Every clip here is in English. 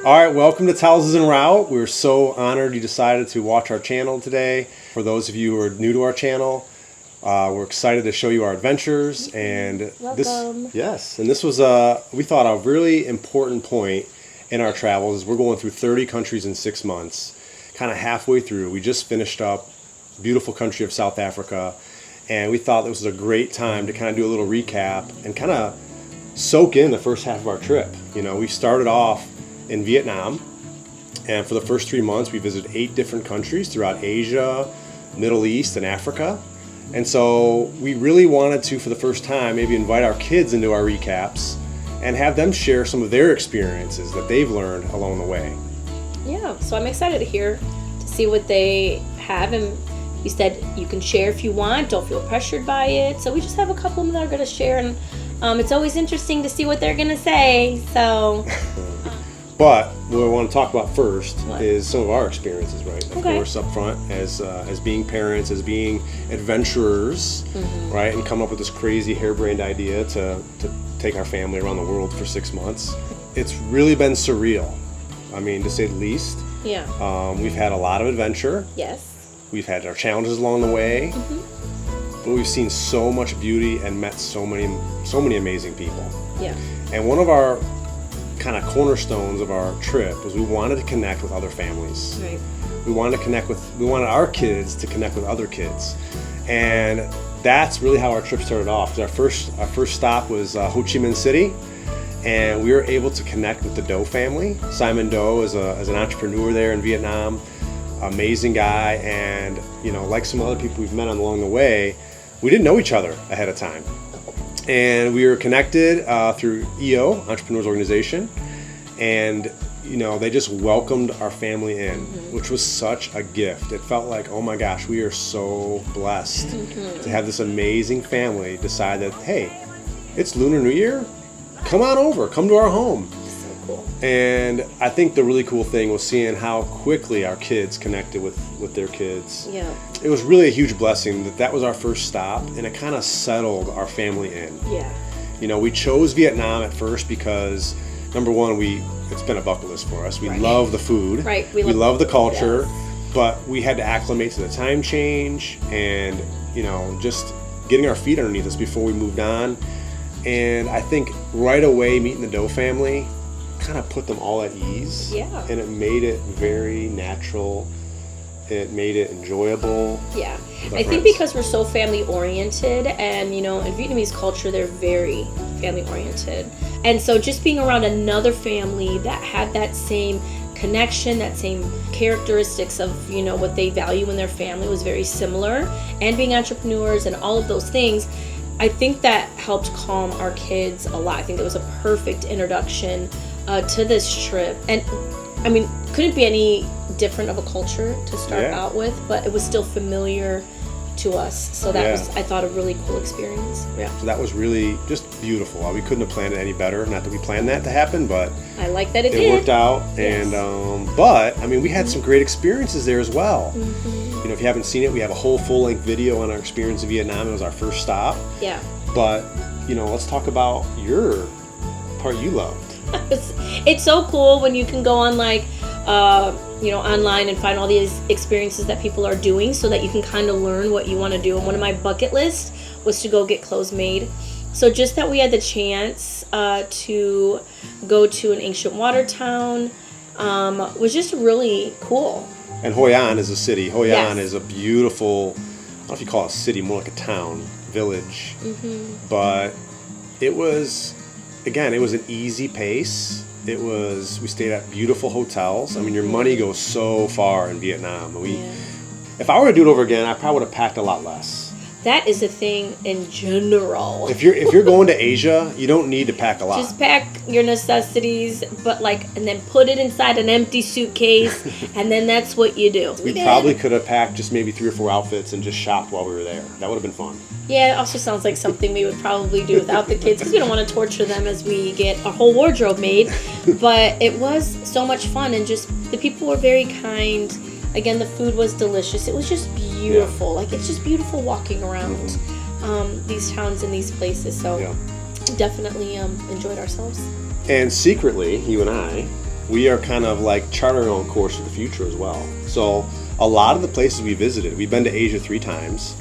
All right, welcome to Tousleys en route. We're so honored you decided to watch our channel today. For those of you who are new to our channel, we're excited to show you our adventures. And Welcome. this was we thought a really important point in our travels. We're going through 30 countries in 6 months, kind of halfway through. We just finished up beautiful country of South Africa, and we thought this was a great time to kind of do a little recap and kind of soak in the first half of our trip. You know, we started off in Vietnam, and for the first 3 months we visited 8 different countries throughout Asia, Middle East, and Africa. And so we really wanted to, for the first time, maybe invite our kids into our recaps and have them share some of their experiences that they've learned along the way. Yeah, so I'm excited to see what they have. And you said you can share if you want, don't feel pressured by it. So we just have a couple of them that are going to share, and it's always interesting to see what they're going to say. So... But what I want to talk about first is some of our experiences, right? Of course, up front, as being parents, as being adventurers, right? And come up with this crazy harebrained idea to take our family around the world for 6 months. It's really been surreal, I mean, to say the least. Yeah. We've had a lot of adventure. Yes. We've had our challenges along the way. But we've seen so much beauty and met so many amazing people. Yeah. And one of our kind of cornerstones of our trip was we wanted to connect with other families. Right. We wanted our kids to connect with other kids, and that's really how our trip started off. Our first stop was Ho Chi Minh City, and we were able to connect with the Do family. Simon Do is an entrepreneur there in Vietnam, amazing guy, and you know, like some other people we've met along the way, we didn't know each other ahead of time. And we were connected through EO, Entrepreneurs Organization, and you know, they just welcomed our family in, which was such a gift. It felt like, oh my gosh, we are so blessed to have this amazing family decide that, hey, it's Lunar New Year, come on over, come to our home. So cool. And I think the really cool thing was seeing how quickly our kids connected with their kids. Yeah. It was really a huge blessing that was our first stop, and it kind of settled our family in. Yeah. You know, we chose Vietnam at first because, number one, it's been a bucket list for us. We love the food. Right. We love the culture, but we had to acclimate to the time change and, you know, just getting our feet underneath us before we moved on. And I think right away meeting the Do family kind of put them all at ease. Yeah. And it made it very natural. It made it enjoyable. Yeah. I think because we're so family oriented, and you know, in Vietnamese culture they're very family oriented. And so just being around another family that had that same connection, that same characteristics of, you know, what they value in their family was very similar, and being entrepreneurs and all of those things, I think that helped calm our kids a lot. I think it was a perfect introduction to this trip. And I mean, couldn't be any different of a culture to start out with, but it was still familiar to us. So that was, I thought, a really cool experience. Yeah, so that was really just beautiful. We couldn't have planned it any better. Not that we planned that to happen, but I like that it did. It worked out. Yes. And but I mean, we had some great experiences there as well. You know, if you haven't seen it, we have a whole full-length video on our experience in Vietnam. It was our first stop. Yeah. But you know, let's talk about your part you loved. It's so cool when you can go on you know, online and find all these experiences that people are doing, so that you can kind of learn what you want to do. And one of my bucket lists was to go get clothes made. So just that we had the chance to go to an ancient water town was just really cool. And Hoi An is a city. Hoi An is a beautiful, I don't know if you call it a city, more like a town, village. But it was, again, it was an easy pace. We stayed at beautiful hotels. I mean, your money goes so far in Vietnam. If I were to do it over again, I probably would have packed a lot less. That is a thing in general. If you're going to Asia, you don't need to pack a lot. Just pack your necessities, but and then put it inside an empty suitcase, and then that's what you do. We probably could have packed just maybe 3 or 4 outfits and just shopped while we were there. That would have been fun. Yeah, it also sounds like something we would probably do without the kids, because we don't want to torture them as we get our whole wardrobe made. But it was so much fun, and just the people were very kind. Again, the food was delicious. It was just beautiful. Like, it's just beautiful walking around these towns and these places. So definitely enjoyed ourselves. And secretly, you and I we are kind of like charting our own course for the future as well. So a lot of the places we visited, we've been to Asia 3 times,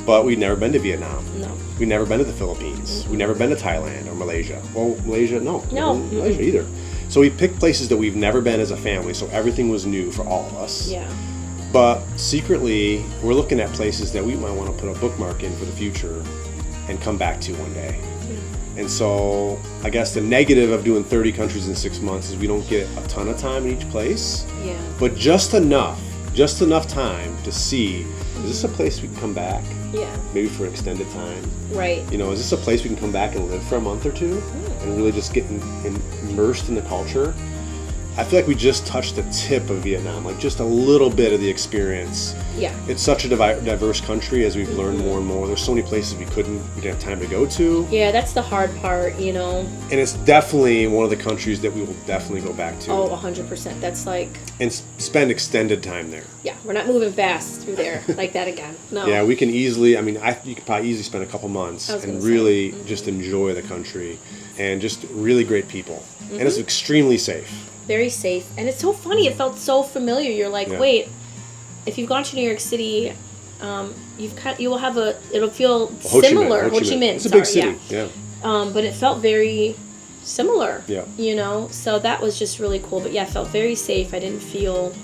but we've never been to Vietnam. No. We've never been to the Philippines. We've never been to Thailand or Malaysia. Well, Malaysia, no. No. Malaysia either. So we picked places that we've never been as a family, so everything was new for all of us. Yeah. But secretly, we're looking at places that we might want to put a bookmark in for the future and come back to one day. And so I guess the negative of doing 30 countries in 6 months is we don't get a ton of time in each place. Yeah. But just enough time to see, is this a place we can come back? Yeah. Maybe for an extended time. Right. You know, is this a place we can come back and live for a month or two and really just get immersed in the culture? I feel like we just touched the tip of Vietnam, like just a little bit of the experience. Yeah. It's such a diverse country as we've learned more and more. There's so many places we didn't have time to go to. Yeah, that's the hard part, you know. And it's definitely one of the countries that we will definitely go back to. Oh, 100%. That's like... And spend extended time there. Yeah, we're not moving fast through there like that again. No. Yeah, we can easily, you could probably easily spend a couple months and really just enjoy the country and just really great people. And it's extremely safe. Very safe. And it's so funny. It felt so familiar. You're like, wait, if you've gone to New York City, you will have it'll feel similar. Ho Chi Minh. It's a big city. Yeah. But it felt very similar. Yeah. You know, so that was just really cool. But yeah, I felt very safe. I didn't feel,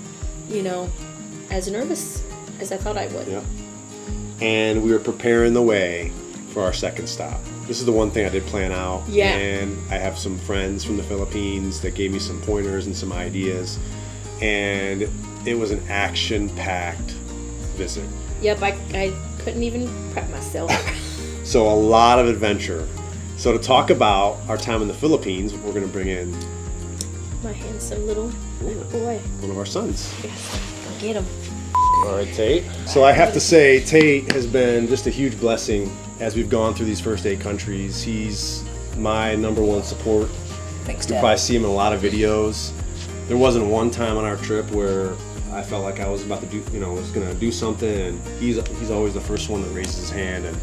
as nervous as I thought I would. Yeah. And we were preparing the way for our second stop. This is the one thing I did plan out. Yeah. And I have some friends from the Philippines that gave me some pointers and some ideas. And it was an action-packed visit. Yep, I couldn't even prep myself. So a lot of adventure. So to talk about our time in the Philippines, we're going to bring in My handsome little boy. one of our sons. Yes, go get him. All right, Tate. So I have to say, Tate has been just a huge blessing as we've gone through these first 8 countries. He's my number one support. Thanks, You Dad. probably see him in a lot of videos. There wasn't one time on our trip where I felt like I was about to was going to do something, and he's always the first one that raises his hand and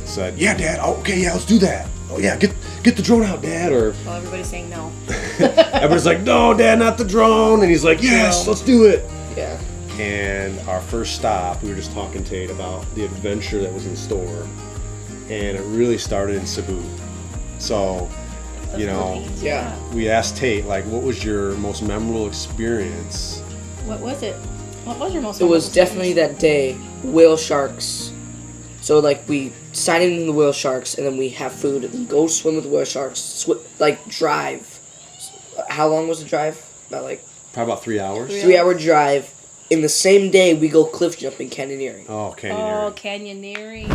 said, "Yeah, Dad. Oh, okay, yeah, let's do that. Oh, yeah, get the drone out, Dad." Or Well, everybody's saying no. everybody's like, "No, Dad, not the drone." And he's like, "Yes, let's do it." Yeah. And our first stop, we were just talking, Tate, about the adventure that was in store. And it really started in Cebu. So, Yeah. we asked Tate, like, what was your most memorable experience? What was it? What was your most? It was definitely that day, whale sharks. So, like, we sign in the whale sharks, and then we have food, and go swim with the whale sharks, drive. How long was the drive? About, Probably about 3 hours. 3-hour drive. In the same day, we go cliff jumping, canyoneering. Oh, Canyoneering. Oh, Canyoneering.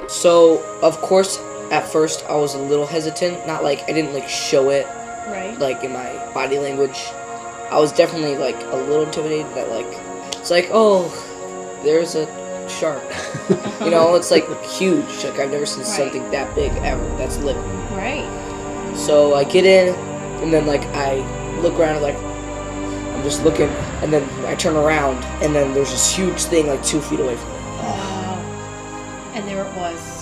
So, of course, at first, I was a little hesitant. Not I didn't show it, Right. in my body language. I was definitely, a little intimidated that, it's oh, there's a shark. It's, huge. I've never seen something that big ever that's living. Right. So, I get in, and then, I look around, and, I'm just looking, and then I turn around, and then there's this huge thing, 2 feet away from me. Wow. And there it was.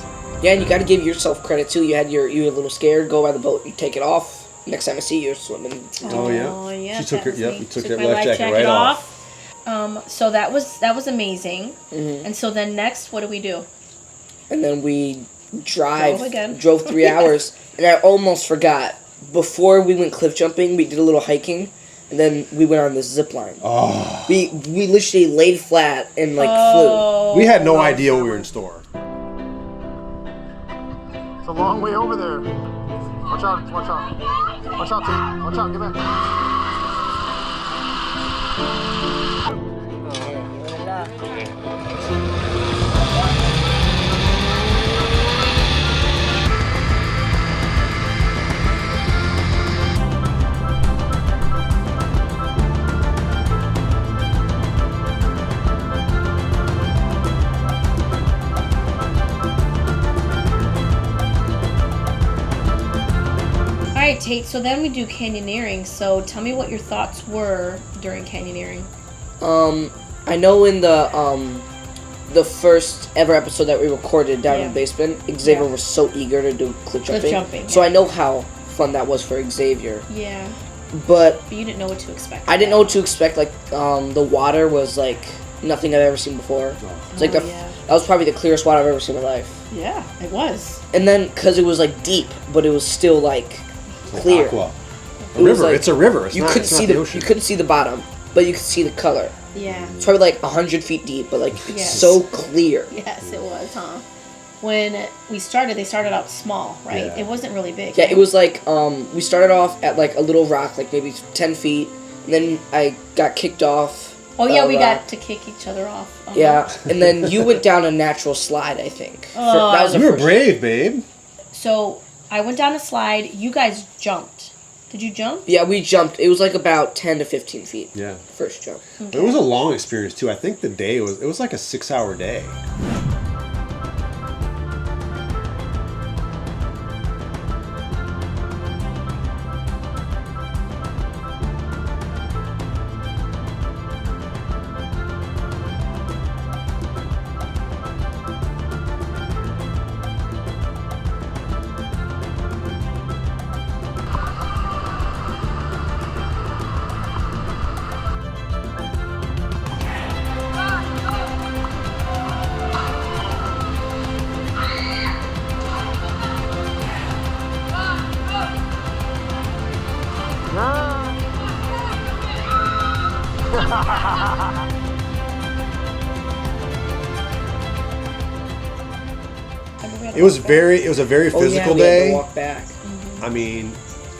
Yeah, and you got to give yourself credit too. You were a little scared. Go by the boat. You take it off. Next time I see you, you're swimming. Oh, yeah. Oh, yeah. She took her. Yep, you took that my life jacket right off. So that was amazing. Mm-hmm. And so then next, what do we do? And then we Drove 3 hours, and I almost forgot. Before we went cliff jumping, we did a little hiking, and then we went on the zip line. Oh. We literally laid flat and flew. We had no idea what we were in store. It's a long way over there. Watch out, watch out. Watch out, Tate. Watch out, get back. Tate, so then we do canyoneering. So tell me what your thoughts were during canyoneering. I know in the first ever episode that we recorded down in the basement, Xavier was so eager to do cliff jumping. So I know how fun that was for Xavier. Yeah. But you didn't know what to expect. I didn't know what to expect. Like, the water was like nothing I've ever seen before. It's like that was probably the clearest water I've ever seen in my life. Yeah, it was. And then, because it was like deep, but it was still like clear. Like aqua. A river. Like, it's a river. It's you not, couldn't it's see not the ocean. You couldn't see the bottom, but you could see the color. Yeah. It's probably like 100 feet deep, but like it's so clear. Yes, it was, huh? When we started, they started out small, right? Yeah. It wasn't really big. Yeah, it was like, we started off at like a little rock, like maybe 10 feet, and then I got kicked off. Oh yeah, we got to kick each other off. Uh-huh. Yeah, and then you went down a natural slide, I think. Oh, that was you were brave, babe. So I went down a slide. You guys jumped. Did you jump? Yeah, we jumped. It was like about 10 to 15 feet. Yeah. First jump. Okay. It was a long experience too. I think the day was like a 6-hour day. It was a very physical day. We had to walk back. I mean,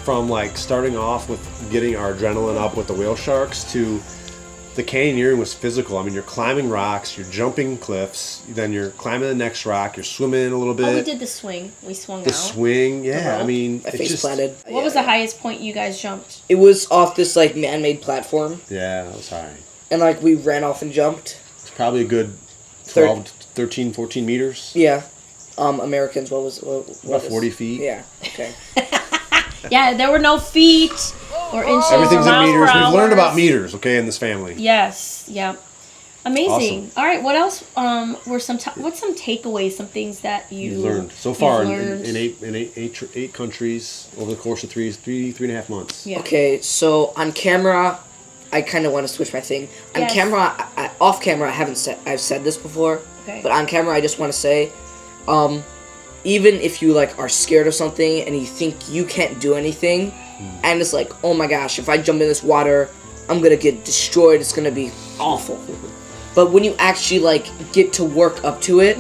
from like starting off with getting our adrenaline up with the whale sharks to the canyoneering was physical. I mean, you're climbing rocks, you're jumping cliffs, then you're climbing the next rock, you're swimming a little bit. Oh, we did the swing. We swung out. The swing, yeah. I mean, my face planted. What was the highest point you guys jumped? It was off this like man-made platform. Yeah, that was high. And like we ran off and jumped. It's probably a good 12, 13, 14 meters. Yeah. Americans, what About 40 feet. Yeah. Okay. Yeah, there were no feet or inches. Everything's or in miles meters. per We've hour. learned about meters, okay, in this family. Yes. Yeah. Amazing. Awesome. All right. What else? Were what's some takeaways? Some things that you learned so far learned? in eight countries over the course of three and a half months. Yeah. Okay, so on camera, I kind of want to switch my thing. On Yes. camera, off camera, I've said this before, Okay. but on camera, I just want to say, even if you like are scared of something and you think you can't do anything, and it's like, oh my gosh, if I jump in this water, I'm gonna get destroyed. It's gonna be awful. But when you actually like get to work up to it,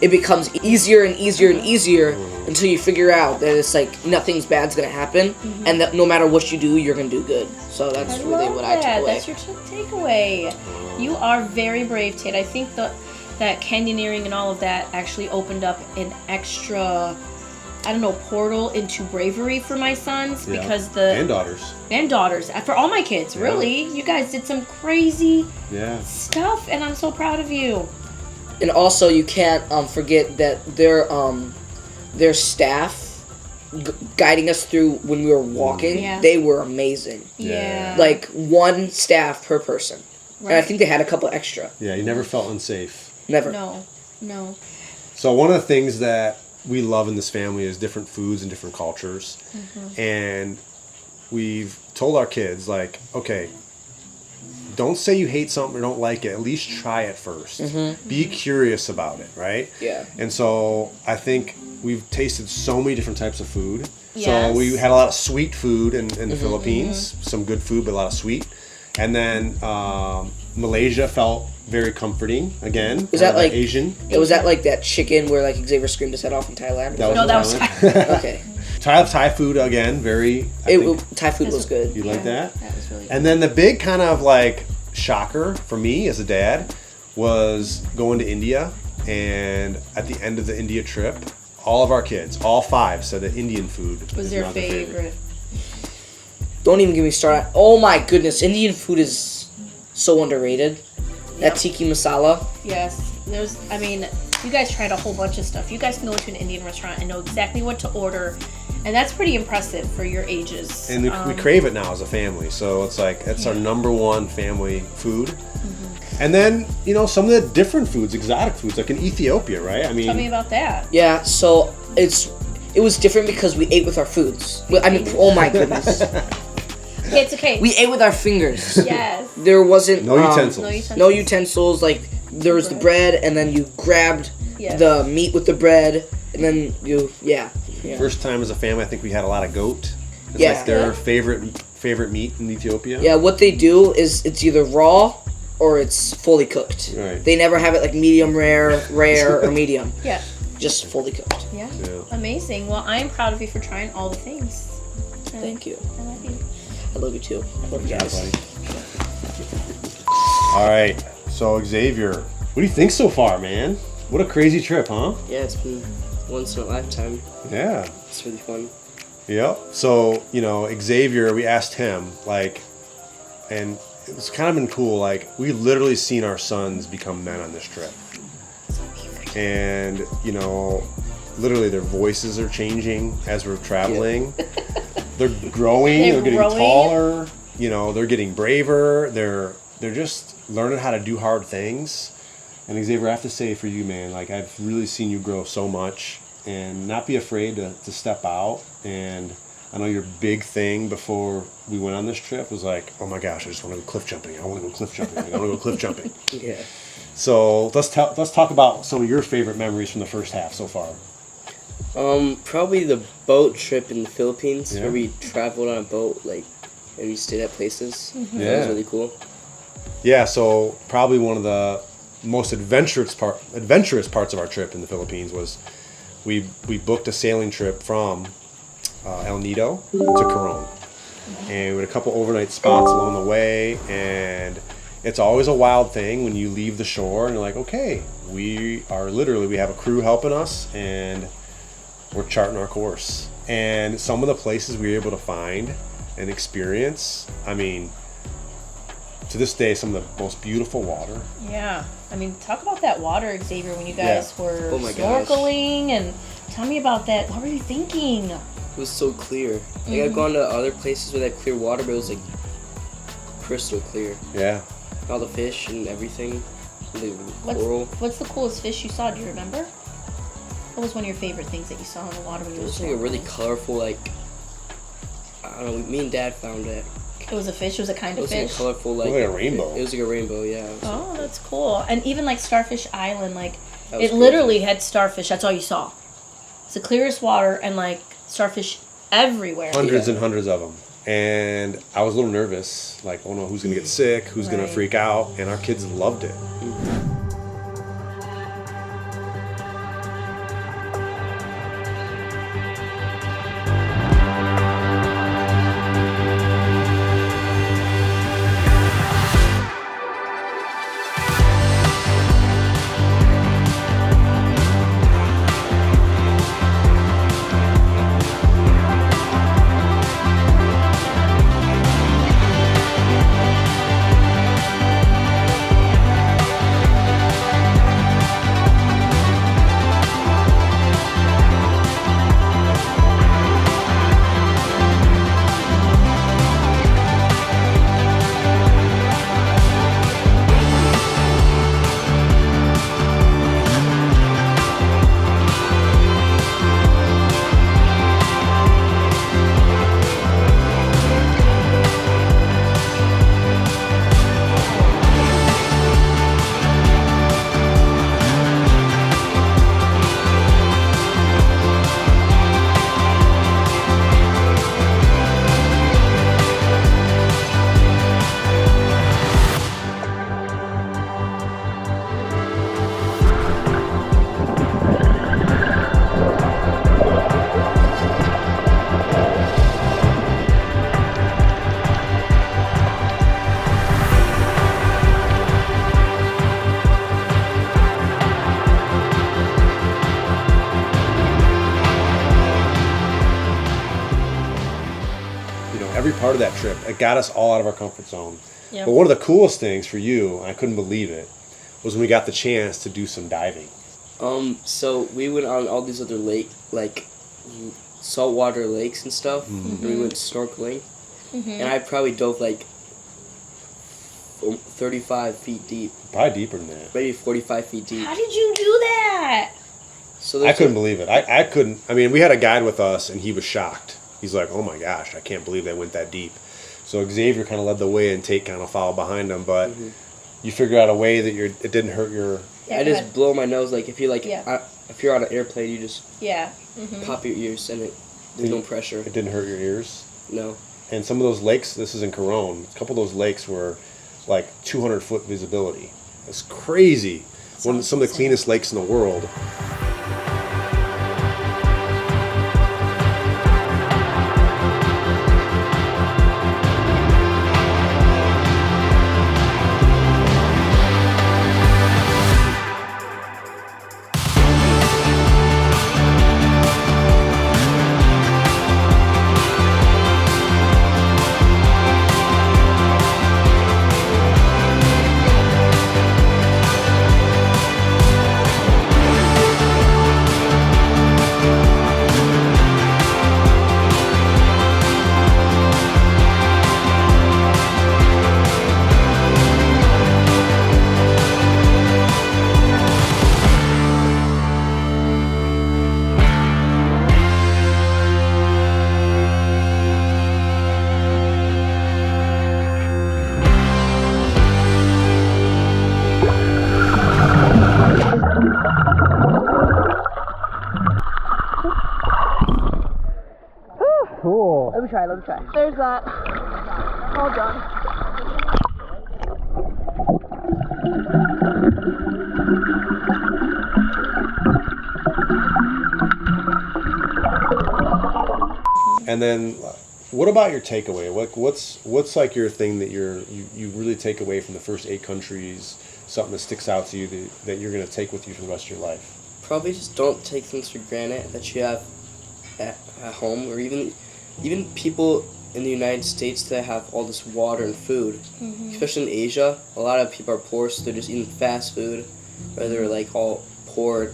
it becomes easier and easier and easier until you figure out that it's like nothing's bad's gonna happen, and that no matter what you do, you're gonna do good. So that's really what I took away. That's your takeaway. You are very brave, Tate. I think that canyoneering and all of that actually opened up an extra, I don't know, portal into bravery for my sons because and daughters for all my kids. Really, you guys did some crazy stuff, and I'm so proud of you. And also, you can't forget that their staff guiding us through when we were walking, they were amazing. Yeah. Like one staff per person. Right. And I think they had a couple extra. Yeah, you never felt unsafe. Never. No. So one of the things that we love in this family is different foods and different cultures. And we've told our kids, like, okay, don't say you hate something or don't like it. At least try it first. Be curious about it, right? Yeah. And so I think we've tasted so many different types of food. Yes. So we had a lot of sweet food in the Philippines. Some good food, but a lot of sweet. And then Malaysia felt very comforting again. Was that like Asian? It was that like that chicken where like Xavier screamed his head off in Thailand? That was okay. Thai food again, very. Thai food was good. You like that? That was really good. And then the big kind of like shocker for me as a dad was going to India, and at the end of the India trip, all of our kids, all 5, said that Indian food was their favorite. Don't even get me started. Oh my goodness, Indian food is so underrated. That tiki masala. Yes. You guys tried a whole bunch of stuff. You guys can go to an Indian restaurant and know exactly what to order. And that's pretty impressive for your ages. And we crave it now as a family. So it's like, it's our number one family food. Mm-hmm. And then, some of the different foods, exotic foods, like in Ethiopia, right? I mean, tell me about that. Yeah, so it was different because we ate with our foods. I mean, oh my goodness. Okay, it's okay. We ate with our fingers. Yes. There wasn't no utensils. No utensils. Like there was the bread, and then you grabbed the meat with the bread, and then yeah. First time as a family, I think we had a lot of goat. It's like their favorite meat in Ethiopia. Yeah, what they do is it's either raw or it's fully cooked. Right. They never have it like medium rare, or medium. Yeah. Just fully cooked. Yeah. Amazing. Well, I am proud of you for trying all the things. Thank you. I love you. I love you too. I love you guys. All right. So Xavier, what do you think so far, man? What a crazy trip, huh? Yeah, it's been once in a lifetime. Yeah. It's really fun. Yep. So, Xavier, we asked him, and it's kind of been cool, we literally seen our sons become men on this trip. And, literally their voices are changing as we're traveling. Yeah. They're growing, they're getting taller, they're getting braver, they're just learning how to do hard things. And Xavier, I have to say for you, man, I've really seen you grow so much, and not be afraid to step out. And I know your big thing before we went on this trip was oh my gosh, I just want to go cliff jumping. I want to go cliff jumping. I want to go cliff jumping. Yeah. So let's talk about some of your favorite memories from the first half so far. Probably the boat trip in the Philippines where we traveled on a boat, and we stayed at places. Mm-hmm. That was really cool. Yeah, so probably one of the most adventurous parts of our trip in the Philippines was we booked a sailing trip from El Nido to Coron. And we had a couple overnight spots along the way, and it's always a wild thing when you leave the shore and you're like, okay, we have a crew helping us and we're charting our course. And some of the places we were able to find and experience, I mean, to this day, some of the most beautiful water. Yeah. I mean, talk about that water, Xavier, when you guys were snorkeling. Gosh. And tell me about that. What were you thinking? It was so clear. I've gone to other places with that clear water, but it was crystal clear. Yeah. All the fish and everything. The coral. What's the coolest fish you saw? Do you remember? What was one of your favorite things that you saw in the water when you were snorkeling? It was a really colorful, I don't know, me and Dad found it. It was a fish? It was a kind of fish? It was a colorful, it was like a rainbow. It was like a rainbow, yeah. Oh, that's cool. And even Starfish Island, it literally had starfish. That's all you saw. It's the clearest water and starfish everywhere. Hundreds and hundreds of them. And I was a little nervous, oh no, who's going to get sick, who's going to freak out, and our kids loved it. every part of that trip. It got us all out of our comfort zone. Yep. But one of the coolest things for you, and I couldn't believe it, was when we got the chance to do some diving. So we went on all these other saltwater lakes and stuff. And we went snorkeling. And I probably dove like 35 feet deep. Probably deeper than that. Maybe 45 feet deep. How did you do that? So I couldn't believe it. I couldn't. I mean, we had a guide with us, and he was shocked. He's like, "Oh my gosh, I can't believe they went that deep." So Xavier kind of led the way, and Tate kind of followed behind him. But you figure out a way that it didn't hurt your. Yeah, I just blow my nose. Like if you Yeah. if you're on an airplane, you just Yeah. pop your ears, and there's no pressure. It didn't hurt your ears. No. And some of those lakes, this is in Coron. A couple of those lakes were like 200-foot visibility. It's crazy. Some of the cleanest lakes in the world. Cool. Let me try. There's that. All done. And then, what about your takeaway? What's like your thing that you really take away from the first 8 countries? Something that sticks out to you that you're going to take with you for the rest of your life? Probably just don't take things for granted that you have at home, or even people in the United States that have all this water and food. Especially in Asia, a lot of people are poor, so they're just eating fast food, or they're like all poor,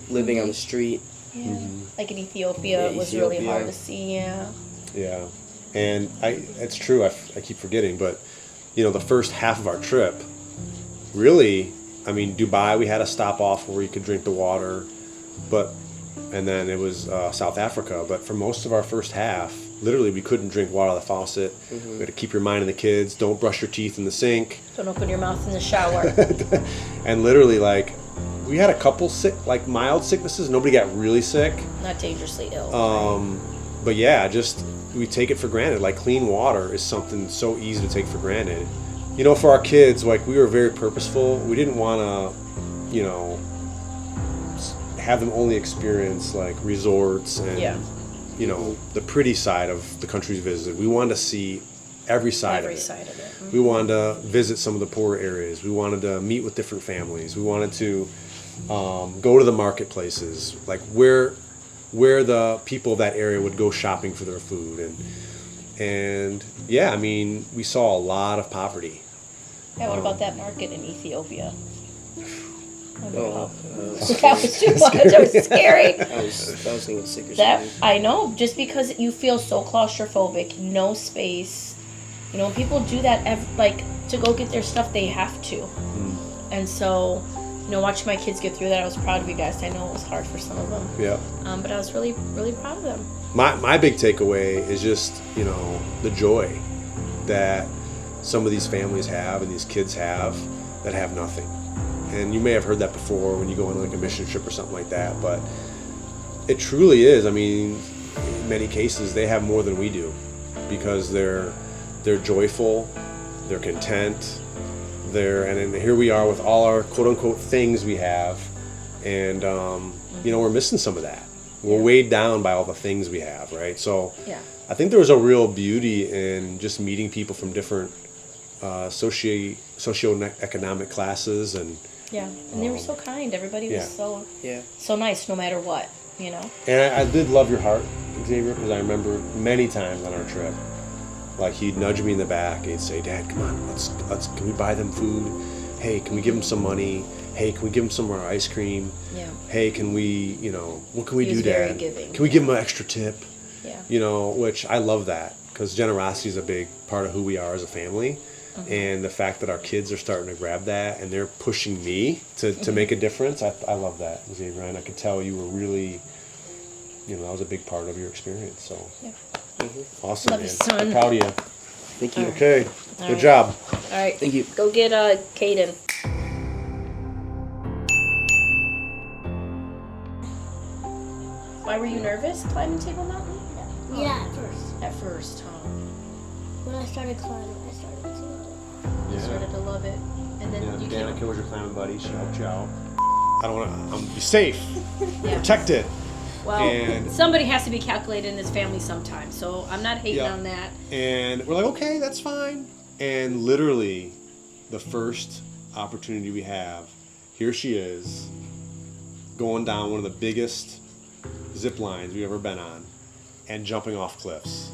living on the street. Yeah. Like in Ethiopia, it was really hard to see. Yeah. Yeah, and it's true. I keep forgetting, but the first half of our trip, really, I mean, Dubai, we had a stop off where you could drink the water, and then it was South Africa. But for most of our first half, literally, we couldn't drink water out of the faucet. We had to keep your mind on the kids. Don't brush your teeth in the sink. Don't open your mouth in the shower. And literally, like, we had a couple mild sicknesses. Nobody got really sick. Not dangerously ill. But yeah, just we take it for granted. Like, clean water is something so easy to take for granted. For our kids, like, we were very purposeful. We didn't want to, have them only experience like resorts and the pretty side of the countries visited. We wanted to see every side of it. We wanted to visit some of the poorer areas. We wanted to meet with different families. We wanted to go to the marketplaces, like where the people of that area would go shopping for their food. And yeah, I mean, we saw a lot of poverty. Yeah, what about that market in Ethiopia? Oh, that was too much. That was scary. I was thinking sick or something. I know, just because you feel so claustrophobic, no space. People do that to go get their stuff. They have to, and so watching my kids get through that, I was proud of you guys. I know it was hard for some of them. Yeah. But I was really, really proud of them. My big takeaway is just the joy that some of these families have and these kids have that have nothing. And you may have heard that before when you go on like a mission trip or something like that, but it truly is. I mean, in many cases, they have more than we do because they're joyful, they're content, and here we are with all our quote unquote things we have, and we're missing some of that. We're weighed down by all the things we have, right? So I think there was a real beauty in just meeting people from different socioeconomic classes and. Yeah, and they were so kind. Everybody was so nice, no matter what, And I did love your heart, Xavier, because I remember many times on our trip, like he'd nudge me in the back and he'd say, "Dad, come on, let's can we buy them food? Hey, can we give them some money? Hey, can we give them some more ice cream? Yeah. Hey, can we, what can we do, Dad? Can we give them an extra tip?" You know, which I love that, because generosity is a big part of who we are as a family. And the fact that our kids are starting to grab that and they're pushing me to make a difference, I love that, Xavier. And I could tell you were really, you know, that was a big part of your experience. So awesome, Love man. you, son. I'm proud of you. Thank you. Okay, All good right. job. All right. Thank you. Go get Caden. Why were you nervous climbing Table Mountain? Yeah, at first. At first, huh? When I started climbing, I started to love it. You started to love it, and then you Danica came. was your climbing buddy. She helped you out. I don't want to. Be safe, Yeah. protected. Well, and- somebody has to be calculated in this family sometime, so I'm not hating Yeah. on that. And we're like, okay, that's fine. And literally, the first opportunity we have, here she is, going down one of the biggest zip lines we've ever been on, and jumping off cliffs.